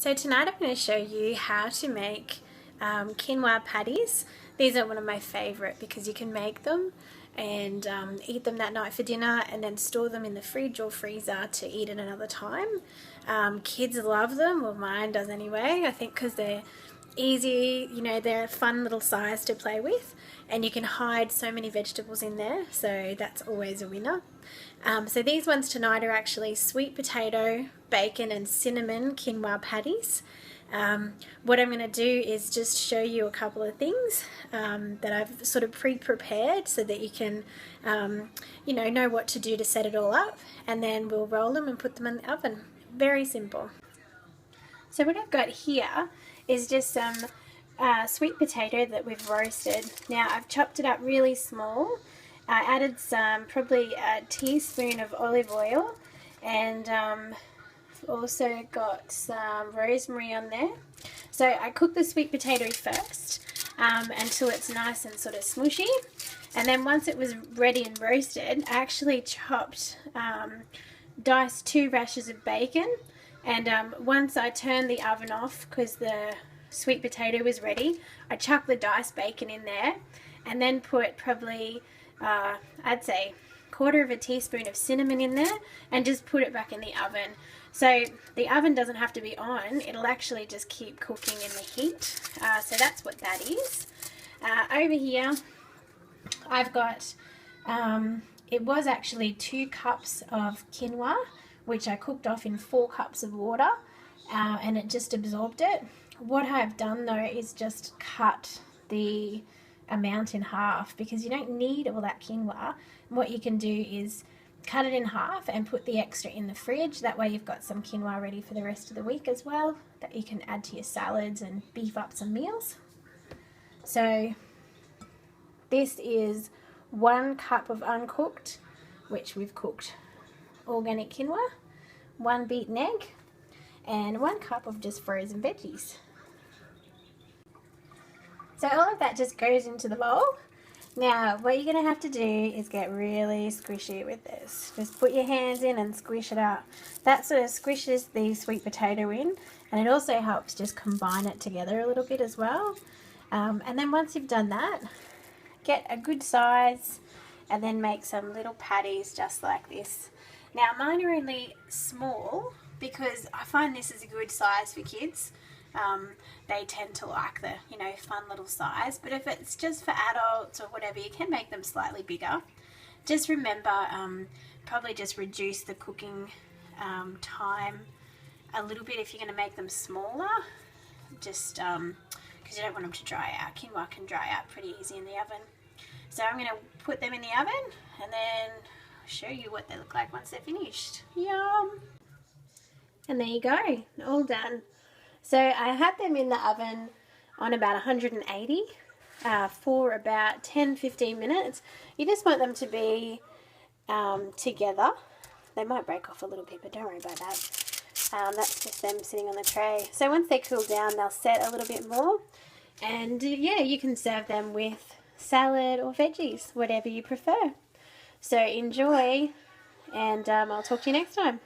So tonight I'm going to show you how to make quinoa patties. These are one of my favourite because you can make them and eat them that night for dinner and then store them in the fridge or freezer to eat at another time. Kids love them, well mine does anyway, I think because they're easy, you know, they're a fun little size to play with and you can hide so many vegetables in there, so that's always a winner. So these ones tonight are actually sweet potato, bacon and cinnamon quinoa patties. What I'm going to do is just show you a couple of things that I've sort of pre-prepared so that you can you know what to do to set it all up, and then we'll roll them and put them in the oven. Very simple. So what I've got here is just some sweet potato that we've roasted. Now I've chopped it up really small. I added some, probably a teaspoon of olive oil, and also got some rosemary on there. So I cook the sweet potato first until it's nice and sort of smushy, and then once it was ready and roasted, I actually chopped, diced 2 rashers of bacon, and once I turned the oven off because the sweet potato was ready, I chucked the diced bacon in there and then put probably I'd say 1/4 teaspoon of cinnamon in there and just put it back in the oven. So the oven doesn't have to be on, it'll actually just keep cooking in the heat. So that's what that is. Over here I've got, it was actually 2 cups of quinoa, which I cooked off in 4 cups of water, and it just absorbed it. What I've done though is just cut the amount in half because you don't need all that quinoa. What you can do is cut it in half and put the extra in the fridge. That way you've got some quinoa ready for the rest of the week as well, that you can add to your salads and beef up some meals. So this is 1 cup of uncooked, which we've cooked organic quinoa, 1 beaten egg, and 1 cup of just frozen veggies. So all of that just goes into the bowl. Now what you're going to have to do is get really squishy with this. Just put your hands in and squish it up. That sort of squishes the sweet potato in, and it also helps just combine it together a little bit as well. And then once you've done that, get a good size and then make some little patties just like this. Now mine are only small because I find this is a good size for kids. They tend to like the, you know, fun little size, but if it's just for adults or whatever, you can make them slightly bigger. Just remember, probably just reduce the cooking time a little bit if you're going to make them smaller, just because you don't want them to dry out. Quinoa can dry out pretty easy in the oven. So I'm going to put them in the oven and then show you what they look like once they're finished. Yum! And there you go, all done. So I had them in the oven on about 180 for about 10-15 minutes. You just want them to be together. They might break off a little bit, but don't worry about that. That's just them sitting on the tray. So once they cool down, they'll set a little bit more. And yeah, you can serve them with salad or veggies, whatever you prefer. So enjoy, and I'll talk to you next time.